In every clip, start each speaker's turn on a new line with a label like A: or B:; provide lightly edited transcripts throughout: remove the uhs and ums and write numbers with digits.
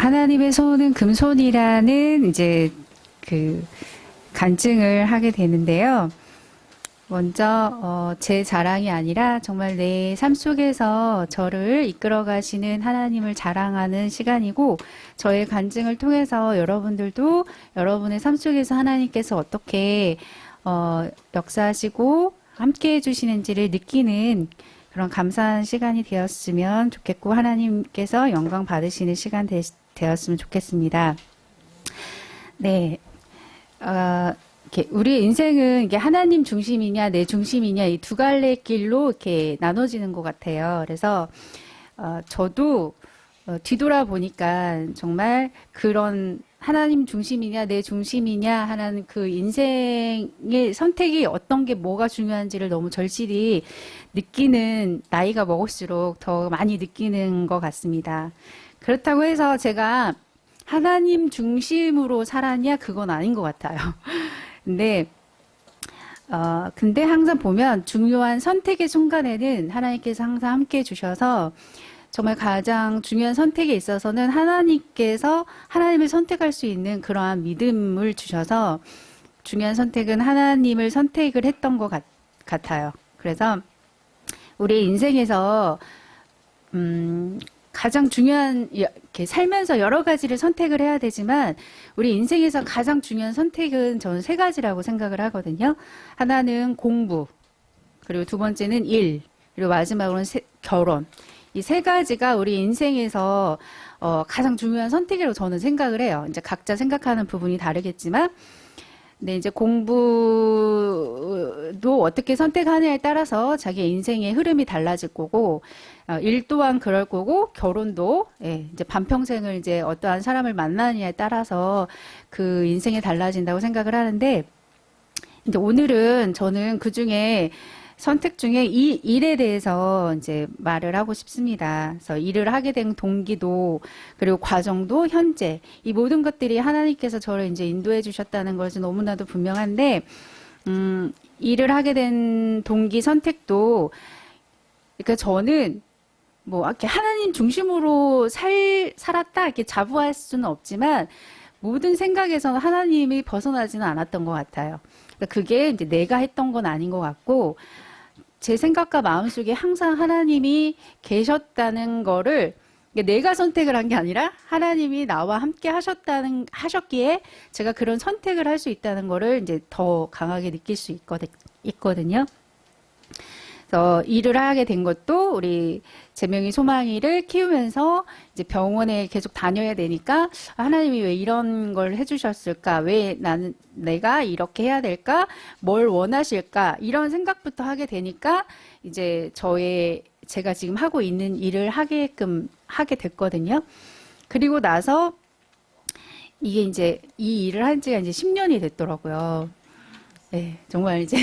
A: 하나님의 손은 금손이라는 이제 그 간증을 하게 되는데요. 먼저 제 자랑이 아니라 정말 내 삶 속에서 저를 이끌어 가시는 하나님을 자랑하는 시간이고, 저의 간증을 통해서 여러분들도 여러분의 삶 속에서 하나님께서 어떻게 역사하시고 함께 해주시는지를 느끼는 그런 감사한 시간이 되었으면 좋겠고, 하나님께서 영광 받으시는 시간 되었으면 좋겠습니다. 네. 우리 인생은 이게 하나님 중심이냐 내 중심이냐 이 두 갈래 길로 이렇게 나눠지는 것 같아요. 그래서 저도 뒤돌아보니까 정말 그런 하나님 중심이냐 내 중심이냐 하는 그 인생의 선택이 어떤 게 뭐가 중요한지를 너무 절실히 느끼는, 나이가 먹을수록 더 많이 느끼는 것 같습니다. 그렇다고 해서 제가 하나님 중심으로 살았냐, 그건 아닌 것 같아요. 근데 항상 보면 중요한 선택의 순간에는 하나님께서 항상 함께 해주셔서, 정말 가장 중요한 선택에 있어서는 하나님께서 하나님을 선택할 수 있는 그러한 믿음을 주셔서 중요한 선택은 하나님을 선택을 했던 것 같아요. 그래서 우리 인생에서 가장 중요한, 이렇게 살면서 여러 가지를 선택을 해야 되지만 우리 인생에서 가장 중요한 선택은 저는 세 가지라고 생각을 하거든요. 하나는 공부, 그리고 두 번째는 일, 그리고 마지막으로는 결혼. 이 세 가지가 우리 인생에서 가장 중요한 선택이라고 저는 생각을 해요. 이제 각자 생각하는 부분이 다르겠지만, 근데 이제 공부도 어떻게 선택하느냐에 따라서 자기 인생의 흐름이 달라질 거고, 일 또한 그럴 거고, 결혼도 이제 반평생을 이제 어떠한 사람을 만나느냐에 따라서 그 인생이 달라진다고 생각을 하는데, 이제 오늘은 저는 그 중에 선택 중에 이 일에 대해서 이제 말을 하고 싶습니다. 그래서 일을 하게 된 동기도, 그리고 과정도, 현재, 이 모든 것들이 하나님께서 저를 이제 인도해 주셨다는 것은 너무나도 분명한데, 일을 하게 된 동기 선택도, 그러니까 저는 뭐 이렇게 하나님 중심으로 살았다 이렇게 자부할 수는 없지만, 모든 생각에서는 하나님이 벗어나지는 않았던 것 같아요. 그러니까 그게 이제 내가 했던 건 아닌 것 같고, 제 생각과 마음속에 항상 하나님이 계셨다는 거를, 내가 선택을 한 게 아니라 하나님이 나와 함께 하셨기에 제가 그런 선택을 할 수 있다는 거를 이제 더 강하게 느낄 수 있거든요. 그래서 일을 하게 된 것도 우리 재명이 소망이를 키우면서 이제 병원에 계속 다녀야 되니까 하나님이 왜 이런 걸 해주셨을까? 왜 내가 이렇게 해야 될까? 뭘 원하실까? 이런 생각부터 하게 되니까 이제 제가 지금 하고 있는 일을 하게 됐거든요. 그리고 나서 이게 이제 이 일을 한 지가 이제 10년이 됐더라고요. 네, 정말 이제,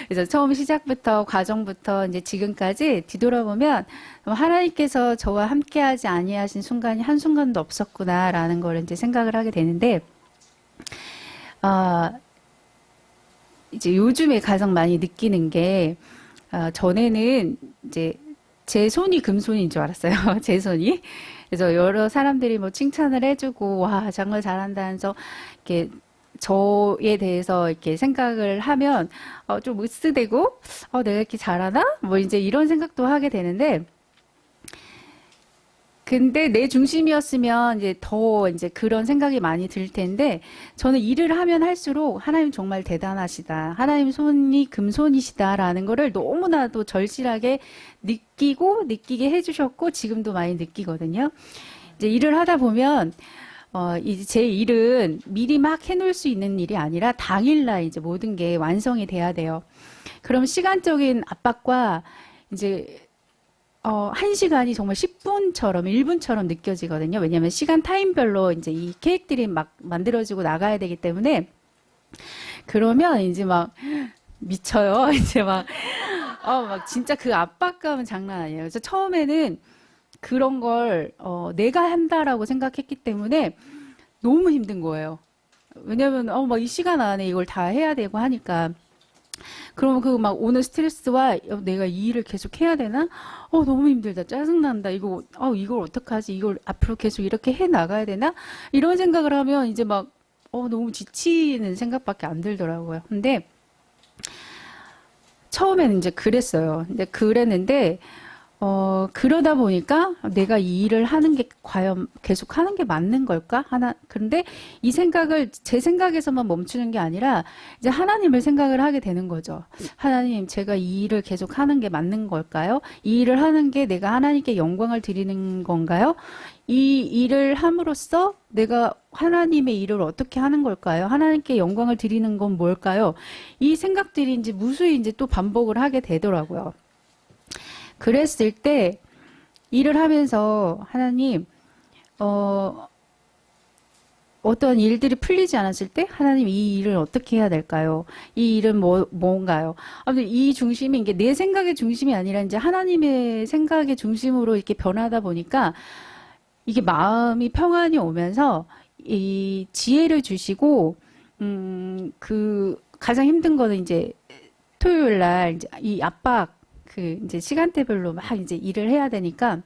A: 그래서 처음 시작부터, 과정부터 이제 지금까지 뒤돌아보면 하나님께서 저와 함께하지 아니하신 순간이 한순간도 없었구나라는 걸 이제 생각을 하게 되는데, 이제 요즘에 가장 많이 느끼는 게, 전에는 이제 제 손이 금손인 줄 알았어요. 제 손이. 그래서 여러 사람들이 뭐 칭찬을 해주고, 와, 정말 잘한다 하면서, 이렇게, 저에 대해서 이렇게 생각을 하면 좀 으스대고 내가 이렇게 잘하나? 뭐 이제 이런 생각도 하게 되는데, 근데 내 중심이었으면 이제 더 이제 그런 생각이 많이 들 텐데, 저는 일을 하면 할수록 하나님 정말 대단하시다, 하나님 손이 금손이시다라는 거를 너무나도 절실하게 느끼게 해주셨고 지금도 많이 느끼거든요. 이제 일을 하다 보면 이제 제 일은 미리 막 해놓을 수 있는 일이 아니라 당일날 이제 모든 게 완성이 돼야 돼요. 그럼 시간적인 압박과 이제 1시간이 정말 10분처럼 1분처럼 느껴지거든요. 왜냐하면 시간 타임별로 이제 이 계획들이 막 만들어지고 나가야 되기 때문에, 그러면 이제 막 미쳐요. 이제 막 진짜 그 압박감은 장난 아니에요. 그래서 처음에는 그런 걸 내가 한다라고 생각했기 때문에 너무 힘든 거예요. 왜냐면 막 이 시간 안에 이걸 다 해야 되고 하니까. 그러면 그 막 오는 스트레스와 내가 이 일을 계속 해야 되나? 너무 힘들다. 짜증난다. 이걸 어떡하지? 이걸 앞으로 계속 이렇게 해 나가야 되나? 이런 생각을 하면 이제 막, 너무 지치는 생각밖에 안 들더라고요. 근데 처음에는 이제 그랬어요. 근데 그랬는데, 그러다 보니까 내가 이 일을 하는 게 과연 계속 하는 게 맞는 걸까? 그런데 이 생각을 제 생각에서만 멈추는 게 아니라 이제 하나님을 생각을 하게 되는 거죠. 하나님, 제가 이 일을 계속 하는 게 맞는 걸까요? 이 일을 하는 게 내가 하나님께 영광을 드리는 건가요? 이 일을 함으로써 내가 하나님의 일을 어떻게 하는 걸까요? 하나님께 영광을 드리는 건 뭘까요? 이 생각들이 이제 무수히 이제 또 반복을 하게 되더라고요. 그랬을 때 일을 하면서 하나님 어떤 일들이 풀리지 않았을 때 하나님 이 일을 어떻게 해야 될까요? 이 일은 뭔가요? 아무튼 이 중심이 이게 내 생각의 중심이 아니라 이제 하나님의 생각의 중심으로 이렇게 변하다 보니까 이게 마음이 평안이 오면서 이 지혜를 주시고 그 가장 힘든 거는 이제 토요일 날 이제 이 압박 이제 시간대별로 막 이제 일을 해야 되니까,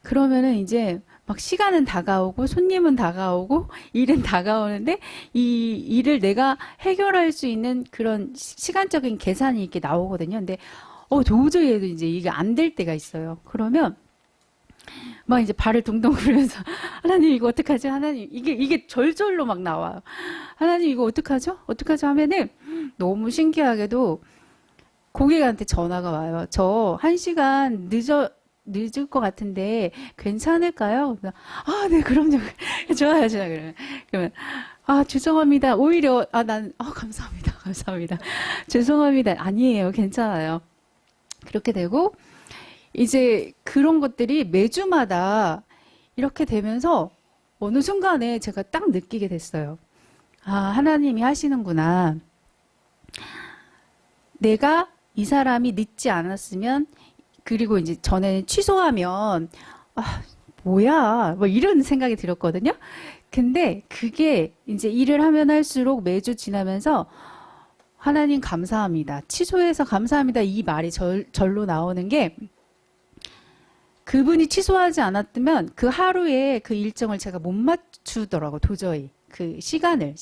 A: 그러면은 이제 막 시간은 다가오고, 손님은 다가오고, 일은 다가오는데, 이 일을 내가 해결할 수 있는 그런 시간적인 계산이 이렇게 나오거든요. 근데, 도저히 해도 이제 이게 안 될 때가 있어요. 그러면, 막 이제 발을 둥둥 굴면서, 하나님 이거 어떡하지? 하나님, 이게 절절로 막 나와요. 하나님 이거 어떡하죠? 어떡하죠? 하면은, 너무 신기하게도, 고객한테 전화가 와요. 저 1시간 늦을 것 같은데 괜찮을까요? 네, 그럼요. 좋아요, 좋아요. 그러면, 죄송합니다. 오히려, 감사합니다. 감사합니다. 죄송합니다. 아니에요. 괜찮아요. 그렇게 되고, 이제 그런 것들이 매주마다 이렇게 되면서 어느 순간에 제가 딱 느끼게 됐어요. 하나님이 하시는구나. 내가 이 사람이 늦지 않았으면, 그리고 이제 전에는 취소하면, 뭐야, 뭐 이런 생각이 들었거든요. 근데 그게 이제 일을 하면 할수록 매주 지나면서, 하나님 감사합니다. 취소해서 감사합니다. 이 말이 절로 나오는 게, 그분이 취소하지 않았다면 그 하루에 그 일정을 제가 못 맞추더라고, 도저히. 그 시간을.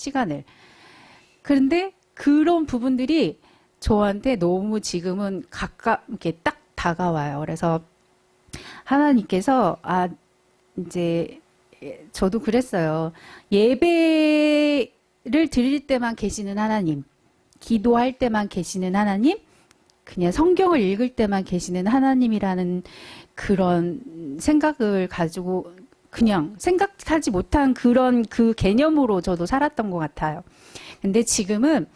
A: 그런데 그런 부분들이 저한테 너무 지금은 이렇게 딱 다가와요. 그래서 하나님께서, 이제, 저도 그랬어요. 예배를 드릴 때만 계시는 하나님, 기도할 때만 계시는 하나님, 그냥 성경을 읽을 때만 계시는 하나님이라는 그런 생각을 가지고 그냥 생각하지 못한 그런 그 개념으로 저도 살았던 것 같아요. 근데 지금은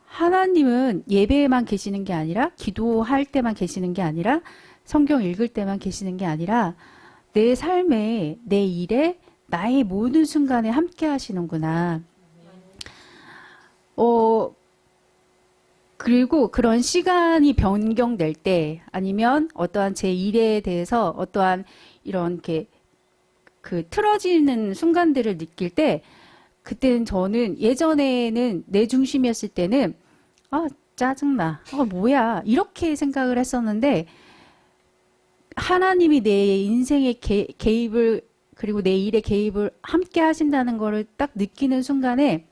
A: 하나님은 예배에만 계시는 게 아니라, 기도할 때만 계시는 게 아니라, 성경 읽을 때만 계시는 게 아니라, 내 삶에, 내 일에, 나의 모든 순간에 함께 하시는구나. 그리고 그런 시간이 변경될 때, 아니면 어떠한 제 일에 대해서 어떠한 이런 틀어지는 순간들을 느낄 때, 그때는 저는 예전에는 내 중심이었을 때는 짜증나. 뭐야. 이렇게 생각을 했었는데 하나님이 내 인생의 개입을 그리고 내 일에 개입을 함께 하신다는 거를 딱 느끼는 순간에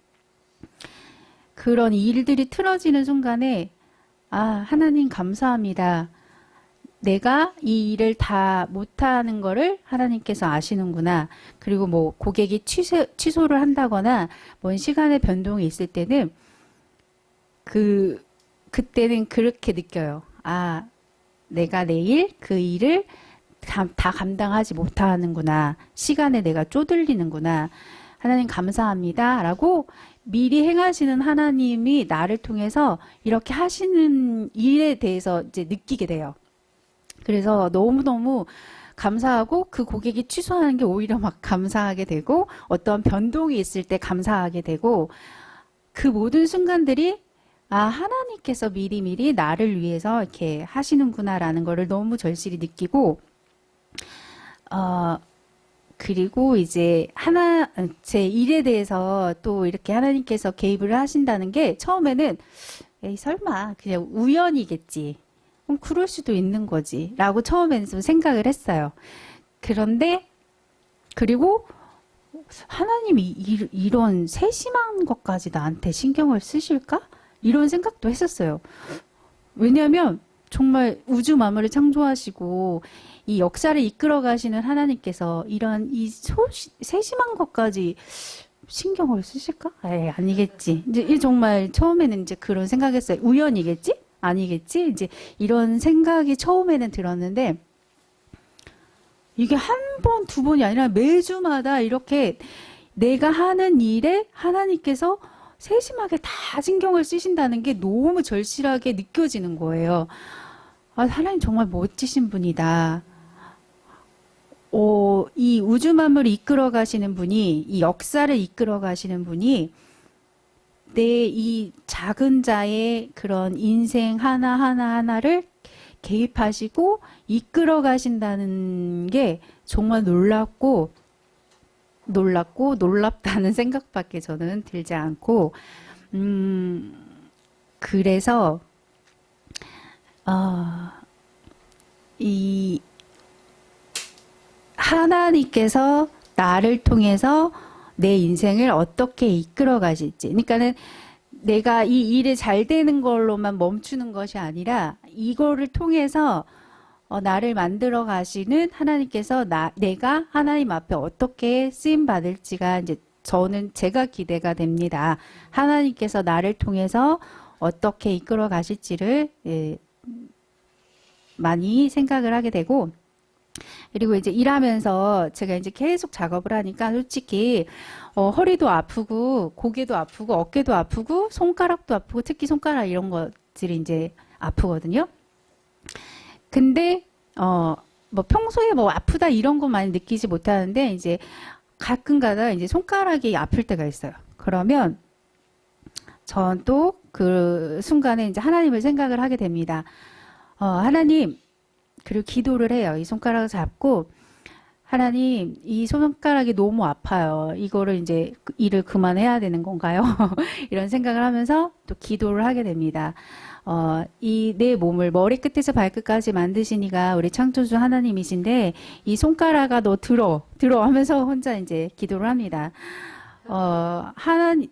A: 그런 일들이 틀어지는 순간에 하나님 감사합니다. 내가 이 일을 다 못하는 거를 하나님께서 아시는구나. 그리고 뭐 고객이 취소를 한다거나 뭔 시간의 변동이 있을 때는 그때는 그렇게 느껴요. 내가 내일 그 일을 다 감당하지 못하는구나. 시간에 내가 쪼들리는구나. 하나님 감사합니다. 라고 미리 행하시는 하나님이 나를 통해서 이렇게 하시는 일에 대해서 이제 느끼게 돼요. 그래서 너무너무 감사하고 그 고객이 취소하는 게 오히려 막 감사하게 되고 어떤 변동이 있을 때 감사하게 되고 그 모든 순간들이 하나님께서 미리미리 나를 위해서 이렇게 하시는구나라는 거를 너무 절실히 느끼고 그리고 이제 제 일에 대해서 또 이렇게 하나님께서 개입을 하신다는 게 처음에는 에이, 설마 그냥 우연이겠지. 그럴 수도 있는 거지. 라고 처음에는 좀 생각을 했어요. 그런데, 그리고 하나님이 이런 세심한 것까지 나한테 신경을 쓰실까? 이런 생각도 했었어요. 왜냐하면 정말 우주 만물을 창조하시고 이 역사를 이끌어 가시는 하나님께서 이런 세심한 것까지 신경을 쓰실까? 에이, 아니겠지. 이제 정말 처음에는 이제 그런 생각했어요. 우연이겠지? 아니겠지? 이제 이런 생각이 처음에는 들었는데 이게 한 번, 두 번이 아니라 매주마다 이렇게 내가 하는 일에 하나님께서 세심하게 다 신경을 쓰신다는 게 너무 절실하게 느껴지는 거예요. 아, 하나님 정말 멋지신 분이다. 이 우주 만물을 이끌어 가시는 분이, 이 역사를 이끌어 가시는 분이 내 이 작은 자의 그런 인생 하나하나를 개입하시고 이끌어 가신다는 게 정말 놀랍다는 생각밖에 저는 들지 않고, 그래서, 이 하나님께서 나를 통해서 내 인생을 어떻게 이끌어 가실지. 그러니까는 내가 이 일이 잘 되는 걸로만 멈추는 것이 아니라 이거를 통해서 나를 만들어 가시는 하나님께서 내가 하나님 앞에 어떻게 쓰임 받을지가 이제 제가 기대가 됩니다. 하나님께서 나를 통해서 어떻게 이끌어 가실지를 많이 생각을 하게 되고, 그리고 이제 일하면서 제가 이제 계속 작업을 하니까 솔직히 허리도 아프고 고개도 아프고 어깨도 아프고 손가락도 아프고 특히 손가락 이런 것들이 이제 아프거든요. 근데 뭐 평소에 뭐 아프다 이런 거 많이 느끼지 못하는데 이제 가끔가다 이제 손가락이 아플 때가 있어요. 그러면 전 또 그 순간에 이제 하나님을 생각을 하게 됩니다. 하나님, 그리고 기도를 해요. 이 손가락을 잡고 하나님, 이 손가락이 너무 아파요. 이거를 이제 일을 그만해야 되는 건가요? 이런 생각을 하면서 또 기도를 하게 됩니다. 이 내 몸을 머리끝에서 발끝까지 만드시니가 우리 창조주 하나님이신데 이 손가락아 너 들어 하면서 혼자 이제 기도를 합니다.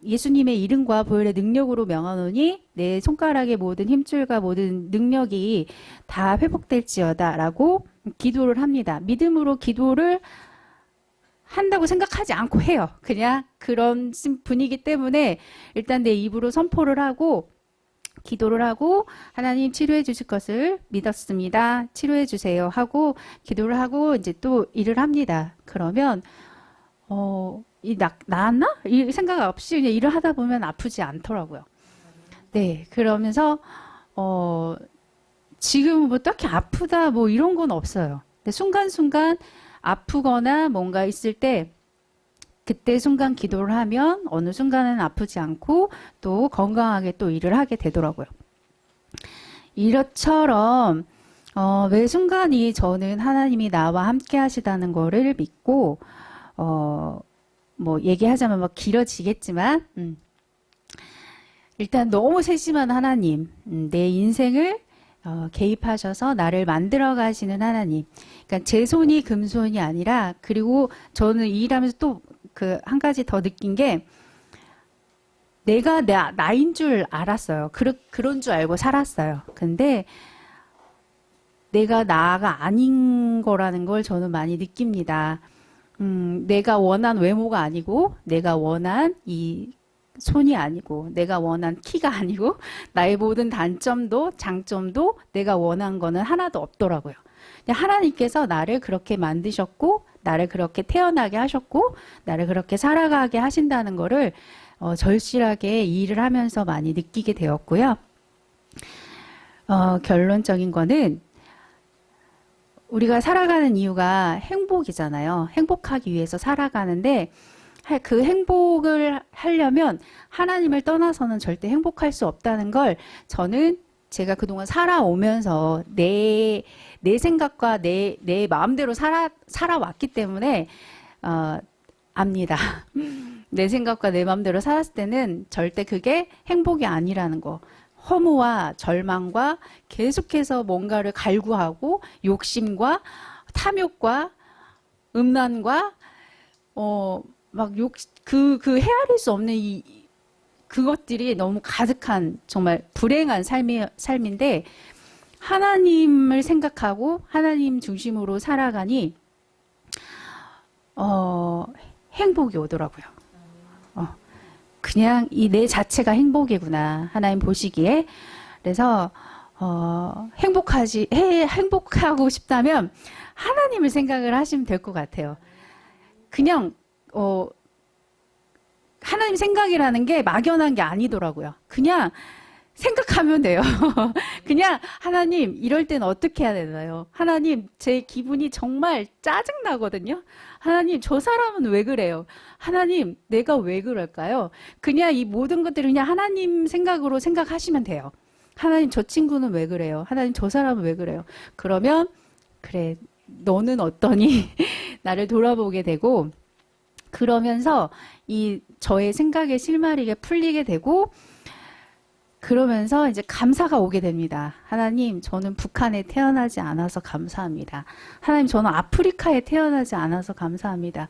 A: 예수님의 이름과 보혈의 능력으로 명하노니 내 손가락의 모든 힘줄과 모든 능력이 다 회복될지어다 라고 기도를 합니다. 믿음으로 기도를 한다고 생각하지 않고 해요. 그냥 그런 분위기 때문에 일단 내 입으로 선포를 하고 기도를 하고 하나님 치료해 주실 것을 믿었습니다. 치료해 주세요 하고 기도를 하고 이제 또 일을 합니다. 그러면 나았나? 이 생각 없이 그냥 일을 하다 보면 아프지 않더라고요. 네, 그러면서 지금 뭐 딱히 아프다 뭐 이런 건 없어요. 근데 순간순간 아프거나 뭔가 있을 때 그때 순간 기도를 하면 어느 순간은 아프지 않고 또 건강하게 또 일을 하게 되더라고요. 이것처럼 매 순간이 저는 하나님이 나와 함께 하시다는 거를 믿고 뭐 얘기하자면 막 길어지겠지만 일단 너무 세심한 하나님, 내 인생을 개입하셔서 나를 만들어 가시는 하나님. 그러니까 제 손이 금손이 아니라, 그리고 저는 이 일하면서 또 그 한 가지 더 느낀 게 내가 나인 줄 알았어요. 그런 줄 알고 살았어요. 근데 내가 나가 아닌 거라는 걸 저는 많이 느낍니다. 내가 원한 외모가 아니고, 내가 원한 이 손이 아니고, 내가 원한 키가 아니고, 나의 모든 단점도 장점도 내가 원한 거는 하나도 없더라고요. 하나님께서 나를 그렇게 만드셨고, 나를 그렇게 태어나게 하셨고, 나를 그렇게 살아가게 하신다는 거를 절실하게 일을 하면서 많이 느끼게 되었고요. 결론적인 거는 우리가 살아가는 이유가 행복이잖아요. 행복하기 위해서 살아가는데 그 행복을 하려면 하나님을 떠나서는 절대 행복할 수 없다는 걸 저는 제가 그동안 살아오면서 내 생각과 내 마음대로 살아왔기 때문에 압니다. 내 생각과 내 마음대로 살았을 때는 절대 그게 행복이 아니라는 거. 허무와 절망과 계속해서 뭔가를 갈구하고 욕심과 탐욕과 음란과 그 헤아릴 수 없는 그것들이 너무 가득한 정말 불행한 삶인데 하나님을 생각하고 하나님 중심으로 살아가니 행복이 오더라고요. 그냥 이 내 자체가 행복이구나. 하나님 보시기에. 그래서 행복하고 싶다면 하나님을 생각을 하시면 될 것 같아요. 그냥 하나님 생각이라는 게 막연한 게 아니더라고요. 그냥 생각하면 돼요. 그냥 하나님 이럴 땐 어떻게 해야 되나요? 하나님 제 기분이 정말 짜증나거든요. 하나님 저 사람은 왜 그래요? 하나님 내가 왜 그럴까요? 그냥 이 모든 것들을 그냥 하나님 생각으로 생각하시면 돼요. 하나님 저 친구는 왜 그래요? 하나님 저 사람은 왜 그래요? 그러면 그래 너는 어떠니? 나를 돌아보게 되고 그러면서 이 저의 생각의 실마리가 풀리게 되고 그러면서 이제 감사가 오게 됩니다. 하나님, 저는 북한에 태어나지 않아서 감사합니다. 하나님, 저는 아프리카에 태어나지 않아서 감사합니다.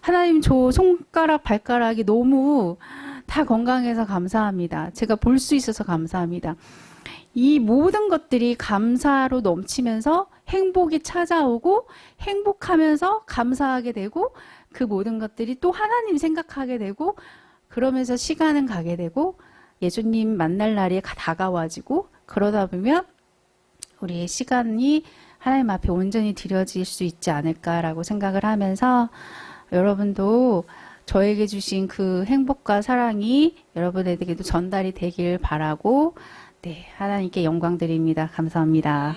A: 하나님, 저 손가락, 발가락이 너무 다 건강해서 감사합니다. 제가 볼 수 있어서 감사합니다. 이 모든 것들이 감사로 넘치면서 행복이 찾아오고 행복하면서 감사하게 되고 그 모든 것들이 또 하나님 생각하게 되고 그러면서 시간은 가게 되고 예수님 만날 날이 다가와지고 그러다 보면 우리의 시간이 하나님 앞에 온전히 드려질 수 있지 않을까라고 생각을 하면서 여러분도 저에게 주신 그 행복과 사랑이 여러분에게도 전달이 되길 바라고 네, 하나님께 영광 드립니다. 감사합니다.